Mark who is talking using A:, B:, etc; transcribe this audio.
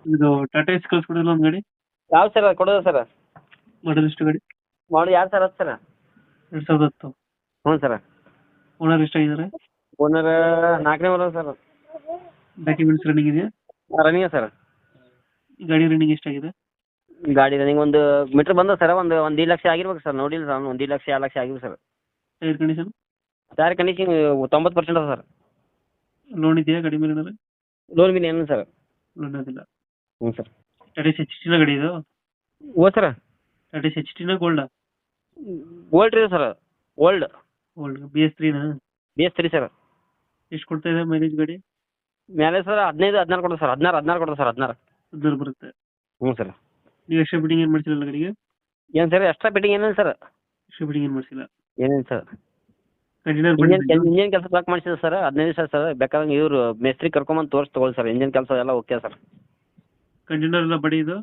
A: ಇದು ಟಾಟಾ ಎಸ್ ಕಳ್ಸ್ಕೊಡಿಲ್ಲ ಒಂದು ಗಾಡಿ.
B: ಯಾವ ಸರ್ ಕೊಡೋದು ಸರ್?
A: ಮಾಡಲ್ ಎಷ್ಟು ಗಾಡಿ?
B: ಮಾಡಿ 2010 ಸರ್.
A: 2010.
B: ಹ್ಞೂ ಸರ್.
A: ಓನರ್ ಎಷ್ಟಾಗಿದ್ದಾರೆ?
B: ಓನರ್ 4ನೇ ಓನರ್ ಸರ್.
A: ಡಾಕ್ಯುಮೆಂಟ್ಸ್ ರನ್ನಿಂಗ್ ಇದೆಯಾ?
B: Running sir.
A: ಗಾಡಿ ರನ್ನಿಂಗ್ ಎಷ್ಟಾಗಿದೆ?
B: ಗಾಡಿ ರನ್ನಿಂಗ್ ಒಂದು ಮೀಟ್ರ್ ಬಂದ ಸರ್. ಒಂದು 1,00,000 ಆಗಿರ್ಬೇಕು ಸರ್. ನೋಡಿಲ್ಲ ಸರ್. 1,00,000 2,00,000 ಆಗಿರ್ಬೇಕು sir.
A: Tyre condition?
B: Tyre condition 90% ಅದ ಸರ್.
A: ಲೋನ್ ಇದೆಯಾ ಗಾಡಿ ಮೇಲೆ ಏನಾರ?
B: ಲೋನ್ ಬಿನ್ ಏನು ಸರ್?
A: ಲೋನ್ ಅದಿಲ್ಲ.
B: ಹ್ಞೂ ಸರ್.
A: ಟಾಟಾ ಎಸ್ ಎಚ್ ಟಿನ ಗಾಡಿ ಇದು?
B: ಓ ಸರ್.
A: ಟಾಟಾ ಎಸ್ ಎಚ್ ಟಿನ ಗೋಲ್ಡಾ?
B: ಓಲ್ಡ್ ರೀ ಸರ್. ಓಲ್ಡ್
A: ಗೋಲ್ಡ್ BS3 ನಾ?
B: BS3 sir.
A: ಎಷ್ಟು ಕೊಡ್ತಾ ಇದೆ ಮೈಲೇಜ್ ಗಾಡಿ?
B: ಮೇಲೆ ಸರ್ 15 16 ಕೊಡ್ತದೆ ಸರ್. 16 ಕೊಡ್ತದೆ ಸರ್. 16.
A: 16 ಬರುತ್ತೆ.
B: ಹ್ಞೂ ಸರ್.
A: ನೀವು ಎಕ್ಸ್ಟ್ರಾ ಬಿಟ್ಟಿಂಗ್ ಏನು ಮಾಡ್ಸಿಲ್ಲ ಗಾಡಿಗೆ?
B: ಏನು ಸರ್ ಎಕ್ಸ್ಟ್ರಾ ಫಿಟ್ಟಿಂಗ್ ಏನಿಲ್ಲ ಸರ್.
A: ಎಕ್ಸ್ಟ್ರಾ ಬಿಟ್ಟಿಂಗ್ ಏನು ಮಾಡಿಸಿಲ್ಲ.
B: ಏನಿಲ್ಲ ಸರ್.
A: ಕಂಟೈನರ್
B: ಇಂಜಿನ್ ಕೆಲಸ ಬ್ಲಾಕ್ ಮಾಡಿಸಿದೆ ಸರ್. 15 ದಿವಸ ಸರ್. ಬೇಕಾದ್ರೆ ಇವರು ಮೇಸ್ತ್ರಿ ಕರ್ಕೊಂಬಂದು ತೋರಿಸಿ ತಗೊಳ್ಳಿ ಸರ್. ಇಂಜಿನ್ ಕೆಲಸ ಎಲ್ಲ ಓಕೆ ಸರ್.
A: ಕಂಟೈನರ್ ಎಲ್ಲ ಬಡಿ ಇದು?